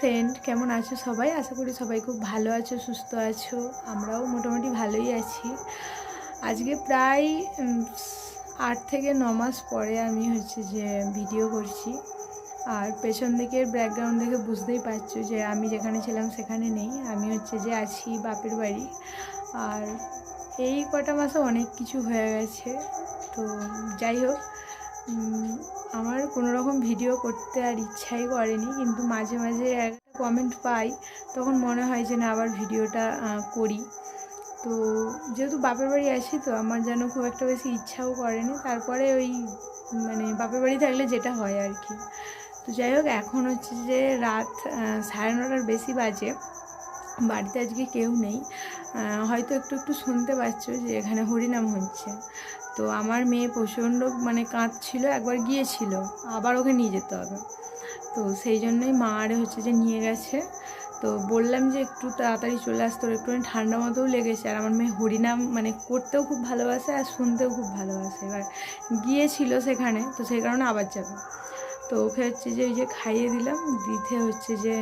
Friend, কেমন আছো সবাই? আশা করি সবাই খুব ভালো আছো, সুস্থ আছো। আমরাও মোটামুটি ভালোই আছি। আজকে প্রায় 8 থেকে 9 মাস পরে আমি যে ভিডিও করছি। আর পেছন দিকের ব্যাকগ্রাউন্ড দেখে বুঝতেই পারছো যে আমি যেখানে ছিলাম সেখানে নেই। আমি যে আছি বাপের বাড়ি। আর এই কটা মাসে অনেক কিছু হয়ে গেছে। তো যাই হোক, আমার কোনো রকম ভিডিও করতে আর ইচ্ছাই করেনি, কিন্তু মাঝে মাঝে একটা কমেন্ট পাই, তখন মনে হয় যে না আবার ভিডিওটা করি। তো যেহেতু বাপের বাড়ি আছি, তো আমার যেন খুব একটা বেশি ইচ্ছাও করেনি। তারপরে ওই বাপের বাড়ি থাকলে যেটা হয় আর কি। তো যাই হোক, এখন যে রাত 9:30টার বেশি বাজে। বাড়িতে আজকে কেউ নেই। হয়তো একটু একটু শুনতে পাচ্ছ যে এখানে হরিনাম হচ্ছে। তো আমার মেয়ে প্রচণ্ড কাঁদছিল, একবার গিয়েছিল, আবার ওকে নিয়ে যেতে হবে। তো সেই জন্যই মা আরে যে নিয়ে গেছে। তো বললাম যে একটু তাড়াতাড়ি চলে আসতে, ওর একটুখানি ঠান্ডা মতোও লেগেছে। আর আমার মেয়ে হরিনাম করতেও খুব ভালোবাসে আর শুনতেও খুব ভালোবাসে। এবার গিয়েছিল সেখানে, তো সেই কারণে আবার যাবে। তো ওকে যে ওই যে খাইয়ে দিলাম, দিতে যে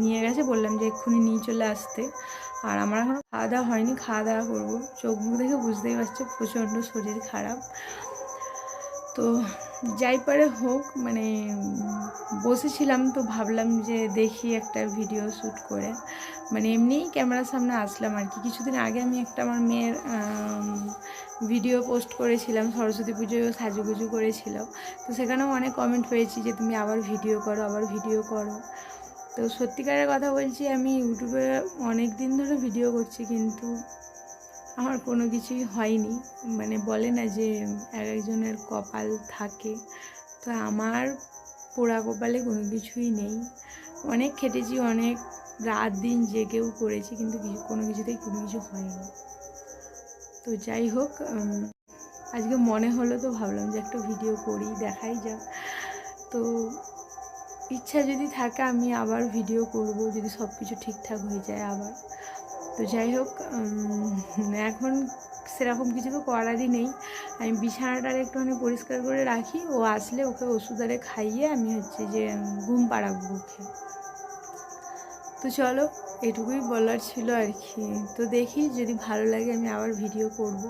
নিয়ে গেছে। বললাম যে এক্ষুনি নিয়ে চলে আসতে। আর আমার এখনও খাওয়া দাওয়া হয়নি, খাওয়া দাওয়া করবো। চোখ মুখ দেখে বুঝতেই পারছে প্রচণ্ড শরীর খারাপ। তো যাই পারে হোক, বসেছিলাম, তো ভাবলাম যে দেখি একটা ভিডিও শ্যুট করে, এমনিই ক্যামেরার সামনে আসলাম আর কি। কিছুদিন আগে আমি একটা আমার মেয়ের ভিডিও পোস্ট করেছিলাম, সরস্বতী পুজোয় সাজুগুজু করেছিল। তো সেখানেও অনেক কমেন্ট পেয়েছি যে তুমি আবার ভিডিও করো, আবার ভিডিও করো। তো সত্যিকারের কথা বলছি, আমি ইউটিউবে অনেক দিন ধরে ভিডিও করছি, কিন্তু আমার কোনো কিছুই হয়নি। বলে না যে এক একজনের কপাল থাকে, তো আমার পোড়া কপালে কোনো কিছুই নেই। অনেক খেটেছি, অনেক রাত দিন জেগেও করেছি, কিন্তু কোনো কিছুতেই কোনো কিছু হয়নি। তো যাই হোক, আজকে মনে হলো, তো ভাবলাম যে একটা ভিডিও করি, দেখাই যাক। তো ইচ্ছা যদি থাকে আমি আবার ভিডিও করব, যদি সব কিছু ঠিকঠাক হয়ে যায় আবার। তো যাই হোক, এখন সেরকম কিছু তো করারই নেই। আমি বিছানাটার একটুখানি পরিষ্কার করে রাখি, ও আসলে ওকে ওষুধ আরে খাইয়ে আমি যে ঘুম পাড়াবো ওকে। তো চলো, এটুকুই বলার ছিল আর কি। তো দেখি যদি ভালো লাগে আমি আবার ভিডিও করব।